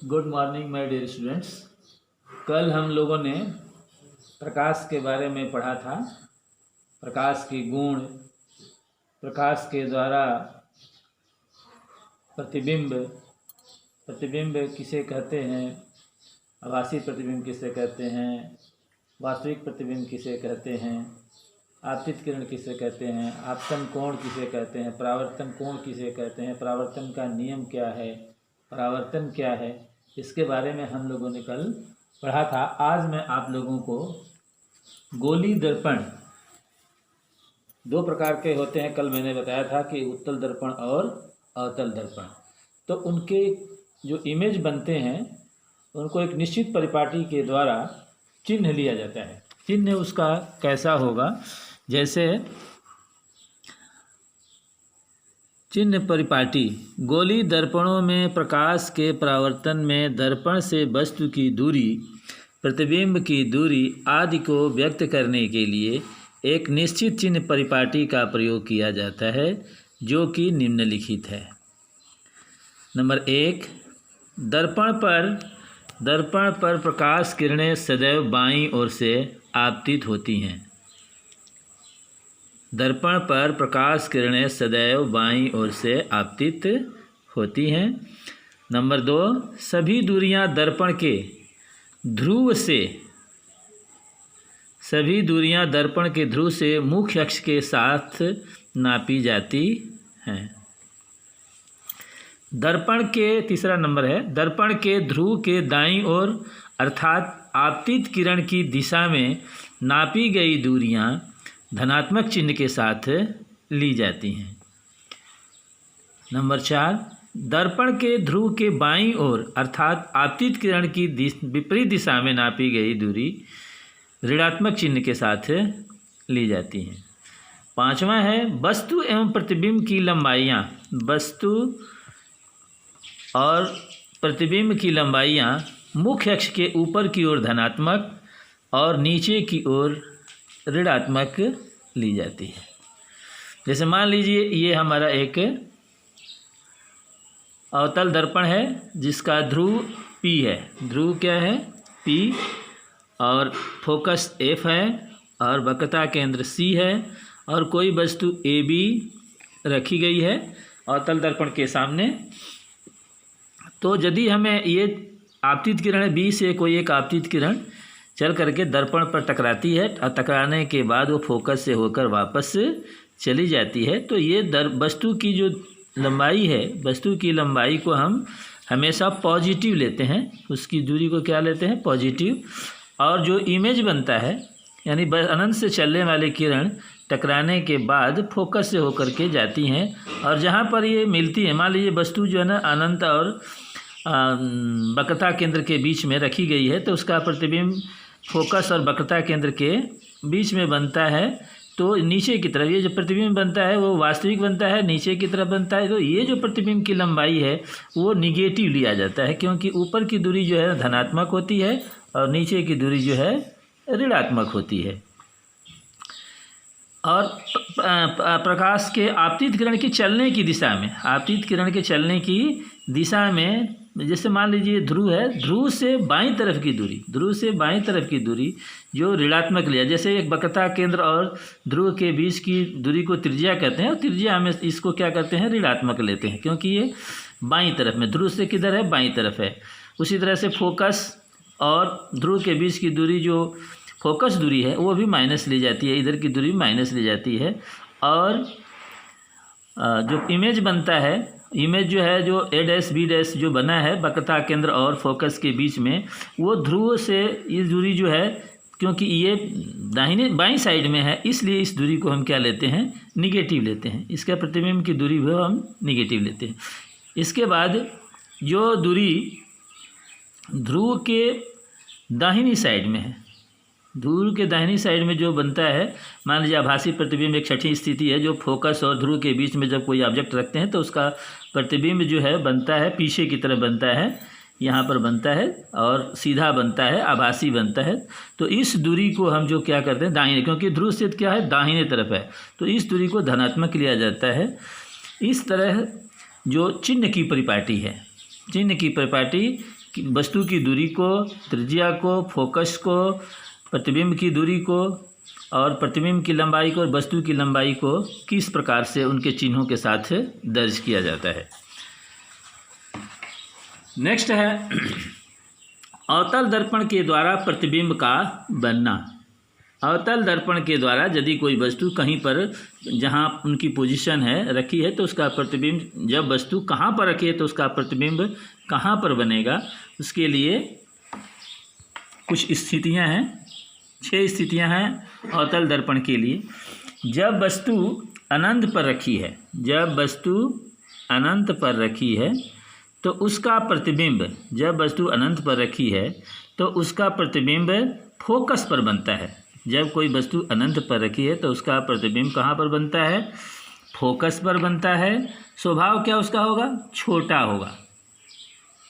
Good morning my dear students. कल हम लोगों ने प्रकाश के बारे में पढ़ा था। प्रकाश के गुण, प्रकाश के द्वारा प्रतिबिंब, प्रतिबिंब किसे कहते हैं, आभासी प्रतिबिंब किसे कहते हैं, वास्तविक प्रतिबिंब किसे कहते हैं, आपतित किरण किसे कहते हैं, आपतन कोण किसे कहते हैं, परावर्तन कोण किसे कहते हैं, परावर्तन का नियम क्या है, परावर्तन क्या है, इसके बारे में हम लोगों ने कल पढ़ा था। आज मैं आप लोगों को गोली दर्पण, दो प्रकार के होते हैं, कल मैंने बताया था कि उत्तल दर्पण और अवतल दर्पण। तो उनके जो इमेज बनते हैं उनको एक निश्चित परिपाटी के द्वारा चिन्ह लिया जाता है। चिन्ह उसका कैसा होगा, जैसे चिन्ह परिपाटी। गोली दर्पणों में प्रकाश के परावर्तन में दर्पण से वस्तु की दूरी, प्रतिबिंब की दूरी आदि को व्यक्त करने के लिए एक निश्चित चिन्ह परिपाटी का प्रयोग किया जाता है, जो कि निम्नलिखित है। नंबर 1, दर्पण पर प्रकाश किरणें सदैव बाईं ओर से आपतित होती हैं। दर्पण पर प्रकाश किरणें सदैव बाईं ओर से आपतित होती हैं। नंबर 2, सभी दूरियां दर्पण के ध्रुव से मुख्य अक्ष के साथ नापी जाती हैं। तीसरा नंबर है, दर्पण के ध्रुव के दाईं ओर अर्थात आपतित किरण की दिशा में नापी गई दूरियां धनात्मक चिन्ह के साथ ली जाती हैं। नंबर 4, दर्पण के ध्रुव के बाईं ओर अर्थात आपतित किरण की विपरीत दिशा में नापी गई दूरी ऋणात्मक चिन्ह के साथ ली जाती हैं। 5वां है, वस्तु एवं प्रतिबिंब की लंबाइयाँ, वस्तु और प्रतिबिंब की लंबाइयाँ मुख्य अक्ष के ऊपर की ओर धनात्मक और नीचे की ओर ऋणात्मक ली जाती है। जैसे मान लीजिए ये हमारा एक अवतल दर्पण है जिसका ध्रुव P है। ध्रुव क्या है? P, और फोकस F है और वक्रता केंद्र C है और कोई वस्तु AB रखी गई है अवतल दर्पण के सामने। तो यदि हमें ये आपतित किरण B से कोई एक आपतित किरण चल करके दर्पण पर टकराती है और टकराने के बाद वो फोकस से होकर वापस चली जाती है, तो ये वस्तु की जो लंबाई है, वस्तु की लंबाई को हम हमेशा पॉजिटिव लेते हैं। उसकी दूरी को क्या लेते हैं? पॉजिटिव। और जो इमेज बनता है, यानी अनंत से चलने वाली किरण टकराने के बाद फोकस से होकर के जाती हैं और जहाँ पर ये मिलती है, मान लीजिए वस्तु जो है ना अनंत और वक्रता केंद्र के बीच में रखी गई है, तो उसका प्रतिबिंब फोकस और वक्रता केंद्र के बीच में बनता है। तो नीचे की तरफ ये जो प्रतिबिंब बनता है वो वास्तविक बनता है, नीचे की तरफ बनता है। तो ये जो प्रतिबिंब की लंबाई है वो निगेटिव लिया जाता है, क्योंकि ऊपर की दूरी जो है धनात्मक होती है और नीचे की दूरी जो है ऋणात्मक होती है। और प्रकाश के आपतित किरण की चलने की दिशा में, आपतित किरण के चलने की दिशा में, जैसे मान लीजिए ध्रुव है, ध्रुव से बाईं तरफ की दूरी जो ऋणात्मक लिया, जैसे एक वक्रता केंद्र और ध्रुव के बीच की दूरी को त्रिज्या कहते हैं और त्रिज्या हमें इसको क्या करते हैं? ऋणात्मक लेते हैं, क्योंकि ये बाईं तरफ में, ध्रुव से किधर है? बाईं तरफ है। उसी तरह से फोकस और ध्रुव के बीच की दूरी, जो फोकस दूरी है, वो भी माइनस ली जाती है, इधर की दूरी माइनस ली जाती है। और जो इमेज बनता है, इमेज जो है, जो A', B' जो बना है वक्रता केंद्र और फोकस के बीच में, वो ध्रुव से ये दूरी जो है, क्योंकि ये बाईं साइड में है, इसलिए इस दूरी को हम क्या लेते हैं? निगेटिव लेते हैं। इसका प्रतिबिंब की दूरी भी हम निगेटिव लेते हैं। इसके बाद जो दूरी ध्रुव के दाहिनी साइड में है, ध्रुव के दाहिनी साइड में जो बनता है, मान लीजिए आभासी प्रतिबिंब एक छठी स्थिति है, जो फोकस और ध्रुव के बीच में जब कोई ऑब्जेक्ट रखते हैं तो उसका प्रतिबिंब जो है बनता है, पीछे की तरफ बनता है, यहाँ पर बनता है और सीधा बनता है, आभासी बनता है। तो इस दूरी को हम जो क्या करते हैं? दाहिने, क्योंकि ध्रुव स्थित क्या है? दाहिने तरफ है, तो इस दूरी को धनात्मक लिया जाता है। इस तरह जो चिन्ह की परिपाटी है, चिन्ह की परिपाटी वस्तु की दूरी को, त्रिज्या को, फोकस को, प्रतिबिंब की दूरी को और प्रतिबिंब की लंबाई को और वस्तु की लंबाई को किस प्रकार से उनके चिन्हों के साथ दर्ज किया जाता है। नेक्स्ट है अवतल दर्पण के द्वारा प्रतिबिंब का बनना। अवतल दर्पण के द्वारा यदि कोई वस्तु कहीं पर जहाँ उनकी पोजीशन है रखी है तो उसका प्रतिबिंब, जब वस्तु कहाँ पर रखी है तो उसका प्रतिबिंब कहाँ पर बनेगा, उसके लिए कुछ स्थितियाँ हैं, 6 स्थितियाँ हैं अवतल दर्पण के लिए। जब वस्तु अनंत पर रखी है, जब वस्तु अनंत पर रखी है तो उसका प्रतिबिंब, जब वस्तु अनंत पर रखी है तो उसका प्रतिबिंब फोकस पर बनता है। जब कोई वस्तु अनंत पर रखी है तो उसका प्रतिबिंब कहाँ पर बनता है, फोकस पर बनता है। स्वभाव क्या उसका होगा, छोटा होगा,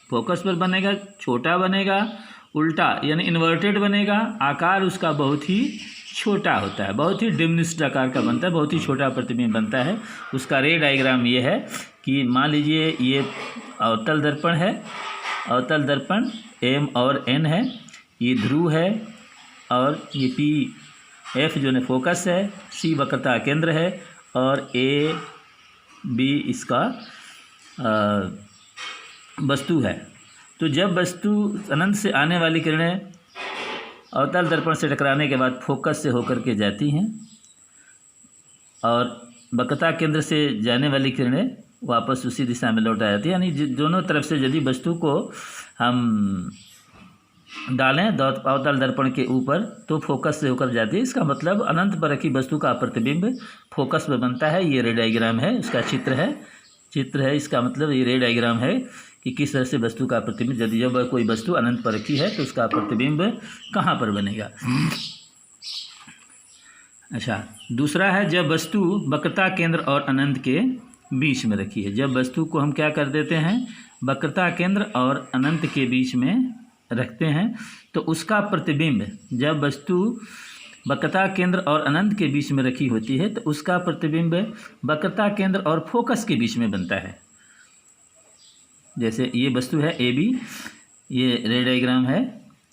फोकस पर बनेगा, छोटा बनेगा, उल्टा यानी इन्वर्टेड बनेगा। आकार उसका बहुत ही छोटा होता है, बहुत ही डिमिनिश्ड आकार का बनता है, बहुत ही छोटा प्रतिबिंब बनता है। उसका रे डायग्राम ये है कि मान लीजिए ये अवतल दर्पण है, अवतल दर्पण M और N है, ये ध्रुव है और ये P F जो है फोकस है, C वक्रता केंद्र है और A B इसका वस्तु है। तो जब वस्तु अनंत से आने वाली किरणें अवतल दर्पण से टकराने के बाद फोकस से होकर के जाती हैं और वक्रता केंद्र से जाने वाली किरणें वापस उसी दिशा में लौट आ जाती है। यानी दोनों तरफ से यदि वस्तु को हम डालें अवतल दर्पण के ऊपर तो फोकस से होकर जाती है। इसका मतलब अनंत पर रखी वस्तु का प्रतिबिंब फोकस पर बनता है। ये रे डायग्राम है, उसका चित्र है। इसका मतलब ये रे डायग्राम है कि किस तरह से वस्तु का प्रतिबिंब, यदि जब कोई वस्तु अनंत पर रखी है तो उसका प्रतिबिंब कहाँ पर बनेगा। अच्छा, दूसरा है जब वस्तु वक्रता केंद्र और अनंत के बीच में रखी है। जब वस्तु को हम क्या कर देते हैं, वक्रता केंद्र और अनंत के बीच में रखते हैं तो उसका प्रतिबिंब, जब वस्तु वक्रता केंद्र और अनंत के बीच में रखी होती है तो उसका प्रतिबिंब वक्रता केंद्र और फोकस के बीच में बनता है। जैसे ये वस्तु है AB, ये रे डायग्राम है,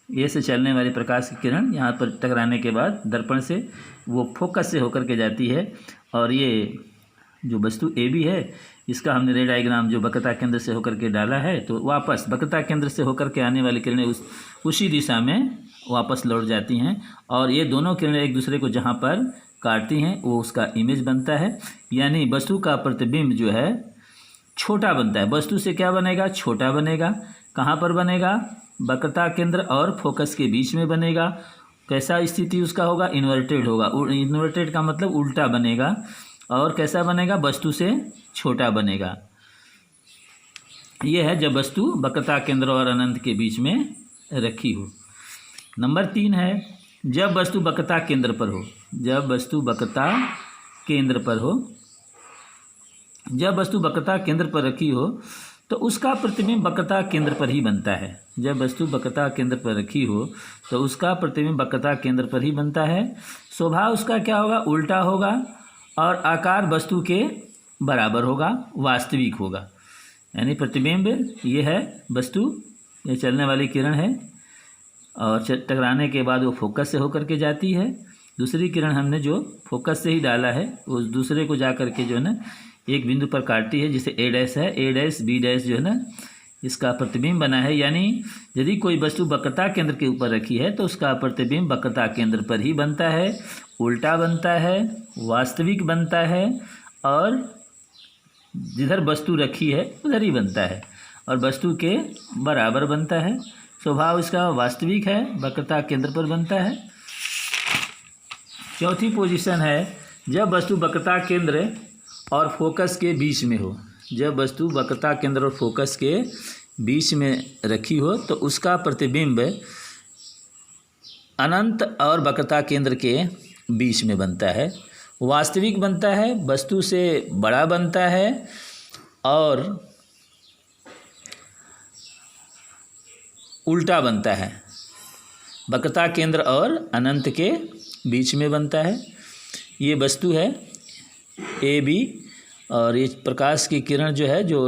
ए से चलने वाली प्रकाश की किरण यहाँ पर टकराने के बाद दर्पण से वो फोकस से होकर के जाती है और ये जो वस्तु AB है इसका हमने रे डायग्राम जो वक्रता केंद्र से होकर के डाला है तो वापस वक्रता केंद्र से होकर के आने वाली किरणें उसी दिशा में वापस लौट जाती हैं और ये दोनों किरणें एक दूसरे को जहाँ पर काटती हैं वो उसका इमेज बनता है। यानी वस्तु का प्रतिबिंब जो है छोटा बनता है। वस्तु से क्या बनेगा, छोटा बनेगा। कहाँ पर बनेगा, वक्रता केंद्र और फोकस के बीच में बनेगा। कैसा स्थिति उसका होगा, इन्वर्टेड होगा। इन्वर्टेड का मतलब उल्टा बनेगा। और कैसा बनेगा, वस्तु से छोटा बनेगा। यह है जब वस्तु वक्रता केंद्र और अनंत के बीच में रखी हो। नंबर 3 है जब वस्तु वक्रता केंद्र पर हो। जब वस्तु वक्रता केंद्र पर हो, जब वस्तु वक्रता केंद्र पर रखी हो तो उसका प्रतिबिंब वक्रता केंद्र पर ही बनता है। जब वस्तु वक्रता केंद्र पर रखी हो तो उसका प्रतिबिंब वक्रता केंद्र पर ही बनता है। स्वभाव उसका क्या होगा, उल्टा होगा और आकार वस्तु के बराबर होगा, वास्तविक होगा। यानी प्रतिबिंब ये है वस्तु, ये चलने वाली किरण है और टकराने के बाद वो फोकस से होकर के जाती है। दूसरी किरण हमने जो फोकस से ही डाला है उस दूसरे को जा कर के जो है ना एक बिंदु पर काटती है, जिसे A' है, A' B' जो है ना इसका प्रतिबिंब बना है। यानी यदि कोई वस्तु वक्रता केंद्र के ऊपर रखी है तो उसका प्रतिबिंब वक्रता केंद्र पर ही बनता है, उल्टा बनता है, वास्तविक बनता है और जिधर वस्तु रखी है उधर ही बनता है और वस्तु के बराबर बनता है। स्वभाव इसका वास्तविक है, वक्रता केंद्र पर बनता है। चौथी पोजीशन है जब वस्तु वक्रता केंद्र और फोकस के बीच में हो। जब वस्तु वक्रता केंद्र और फोकस के बीच में रखी हो तो उसका प्रतिबिंब अनंत और वक्रता केंद्र के बीच में बनता है, वास्तविक बनता है, वस्तु से बड़ा बनता है और उल्टा बनता है। वक्रता केंद्र और अनंत के बीच में बनता है। ये वस्तु है AB और ये प्रकाश की किरण जो है जो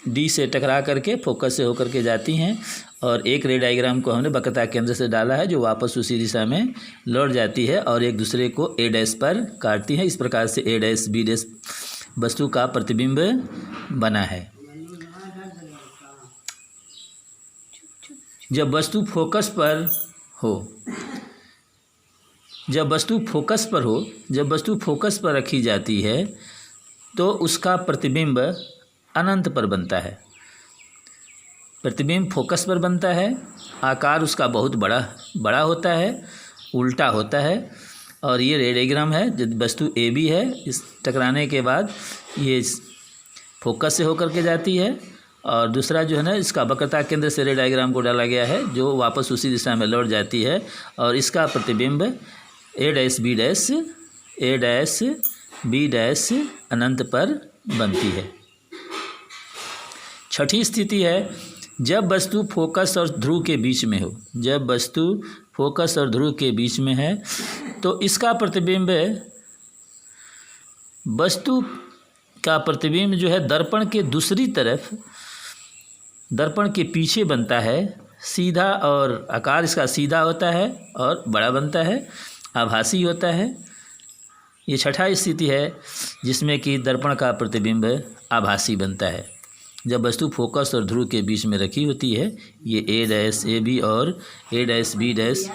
डी से टकरा करके फोकस से होकर के जाती हैं और एक रे डायग्राम को हमने वक्रता केंद्र से डाला है जो वापस उसी दिशा में लौट जाती है और एक दूसरे को ए डैश पर काटती है। इस प्रकार से ए डैश बी डैश वस्तु का प्रतिबिंब बना है। जब वस्तु फोकस पर हो, जब वस्तु फोकस पर रखी जाती है तो उसका प्रतिबिंब अनंत पर बनता है। प्रतिबिंब फोकस पर बनता है, आकार उसका बहुत बड़ा होता है, उल्टा होता है और ये रे डायग्राम है। जब वस्तु ए बी है, इस टकराने के बाद ये फोकस से होकर के जाती है और दूसरा जो है ना इसका वक्रता केंद्र से रे डायग्राम को डाला गया है जो वापस उसी दिशा में लौट जाती है और इसका प्रतिबिंब ए डैश बी डैश अनंत पर बनती है। छठी स्थिति है जब वस्तु फोकस और ध्रुव के बीच में हो। जब वस्तु फोकस और ध्रुव के बीच में है तो इसका प्रतिबिंब, वस्तु का प्रतिबिंब जो है दर्पण के दूसरी तरफ, दर्पण के पीछे बनता है, सीधा, और आकार इसका सीधा होता है और बड़ा बनता है, आभासी होता है। ये छठा स्थिति है जिसमें कि दर्पण का प्रतिबिंब आभासी बनता है। जब वस्तु फोकस और ध्रुव के बीच में रखी होती है, ये ए डैश ए बी और ए डैश बी डैश